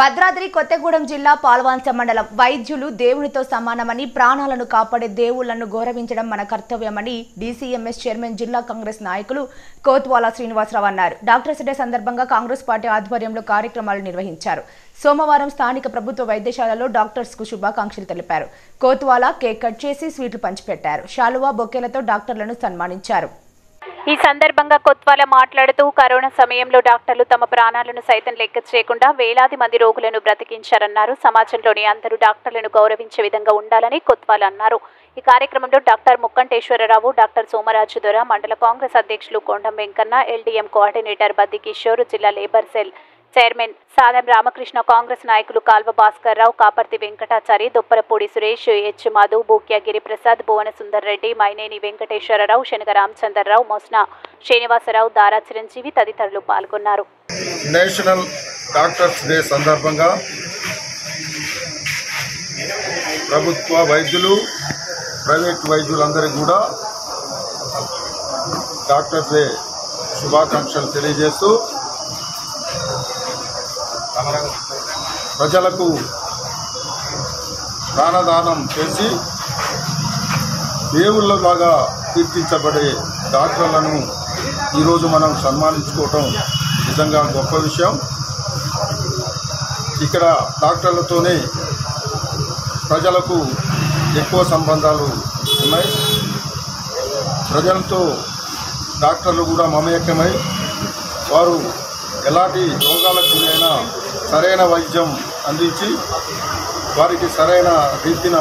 భద్రాద్రి కొత్తగూడెం జిల్లా పాల్వంచ మండలం వైద్యులు దేవునితో సమానమని ప్రాణాలను కాపాడే దేవుళ్లను గౌరవించడం మన కర్తవ్యమని డీసీఎంఎస్ చైర్మన్ జిల్లా కాంగ్రెస్ నాయకులు కోత్వాల శ్రీనివాసరావు అన్నారు. డాక్టర్స్ డే సందర్భంగా కాంగ్రెస్ పార్టీ ఆధ్వర్యంలో కార్యక్రమాలు నిర్వహించారు. సోమవారం స్థానిక ప్రభుత్వ వైద్యశాలలో డాక్టర్స్ కు శుభాకాంక్షలు తెలిపారు. కోత్వాల కేక్ కట్ చేసి స్వీట్లు పంచిపెట్టారు. శాలువా బొకేలతో డాక్టర్లను సన్మానించారు. ఈ సందర్భంగా కొత్వాల మాట్లాడుతూ కరోనా సమయంలో డాక్టర్లు తమ ప్రాణాలను సైతం లెక్క చేయకుండా వేలాది మంది రోగులను బ్రతికించారన్నారు. సమాజంలోని అందరూ డాక్టర్లను గౌరవించే విధంగా ఉండాలని కొత్వాల అన్నారు. ఈ కార్యక్రమంలో డాక్టర్ ముక్కంటేశ్వరరావు, డాక్టర్ సోమరాజు దొర, మండల కాంగ్రెస్ అధ్యక్షులు కొండం వెంకన్న, ఎల్డీఎం కోఆర్డినేటర్ బద్ది కిషోర్, జిల్లా labour cell chairman సాదం Ramakrishna, Congress నాయకులు కాల్వ భాస్కర్ రావు, కాపర్తి వెంకటాచారి, దొప్పరపూడి సురేష్, హెచ్ మధు, బూక్యా గిరిప్రసాద్, భువన సుందర్ రెడ్డి, మైనేని వెంకటేశ్వరరావు, శనగ రామచంద్రరావు, మోస్నా శ్రీనివాసరావు, దారా చిరంజీవి తదితరులు పాల్గొన్నారు. నేషనల్ డాక్టర్స్ డే సందర్భంగా ప్రభుత్వ వైద్యులు, ప్రైవేట్ వైద్యులందరికీ కూడా డాక్టర్స్ డే శుభాకాంక్షలు తెలియజేస్తూ ప్రజలకు ప్రాణదానం చేసి దేవుళ్ళలాగా కీర్తించబడే డాక్టర్లను ఈరోజు మనం సన్మానించుకోవటం నిజంగా గొప్ప విషయం. ఇక్కడ డాక్టర్లతోనే ప్రజలకు ఎక్కువ సంబంధాలు ఉన్నాయి. ప్రజలతో డాక్టర్లు కూడా మమేకమై వారు ఎలాంటి రోగాలకు గురైనా సరైన వైద్యం అందించి వారికి సరైన రీతిన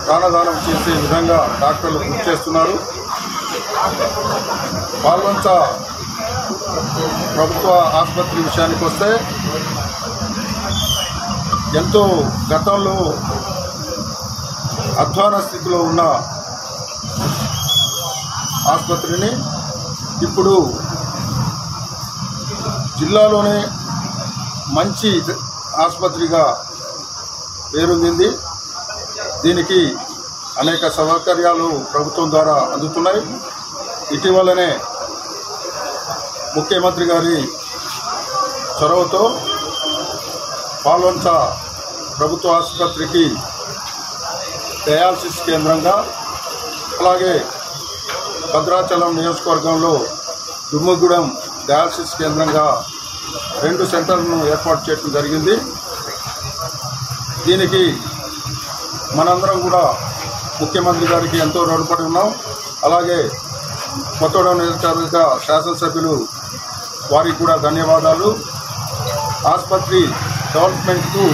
ప్రాణదానం చేసే విధంగా డాక్టర్లు కృషి చేస్తున్నారు. పాల్వంచ ప్రభుత్వ ఆసుపత్రి విషయానికి వస్తే ఎంతో గతంలో అధ్వాన స్థితిలో ఉన్న ఆసుపత్రిని ఇప్పుడు జిల్లాలోనే మంచి ఆసుపత్రిగా పేరొందింది. దీనికి అనేక సౌకర్యాలు ప్రభుత్వం ద్వారా అందుతున్నాయి. ఇటీవలనే ముఖ్యమంత్రి గారి చొరవతో పాల్వంచ ప్రభుత్వ ఆసుపత్రికి డయాలసిస్ కేంద్రంగా, అలాగే భద్రాచలం నియోజకవర్గంలో దుమ్మగూడెం డయాలసిస్ కేంద్రంగా 2 సెంటర్లను ఏర్పాటు చేయడం జరిగింది. దీనికి మనందరం కూడా ముఖ్యమంత్రి గారికి ఎంతో రుణపడి ఉన్నాం. అలాగే కొత్తగూడెం నియోజకవర్గ శాసనసభ్యులు వారికి కూడా ధన్యవాదాలు. ఆసుపత్రి డెవలప్మెంట్కు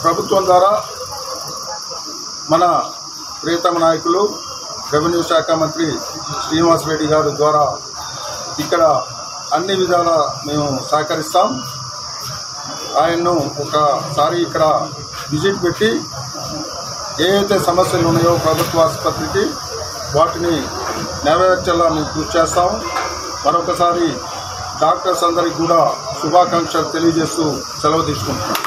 ప్రభుత్వం ద్వారా మన ప్రియతమ నాయకులు రెవెన్యూ శాఖ మంత్రి శ్రీనివాస్ రెడ్డి గారి ద్వారా ఇక్కడ అన్ని విధాల మేము సహకరిస్తాం. ఆయన్ను ఒకసారి ఇక్కడ విజిట్ పెట్టి ఏవైతే సమస్యలు ఉన్నాయో ప్రభుత్వ ఆసుపత్రికి వాటిని నెరవేర్చాలని కృషి చేస్తాం. మరొకసారి డాక్టర్స్ అందరికీ కూడా శుభాకాంక్షలు తెలియజేస్తూ సెలవు తీసుకుంటున్నాం.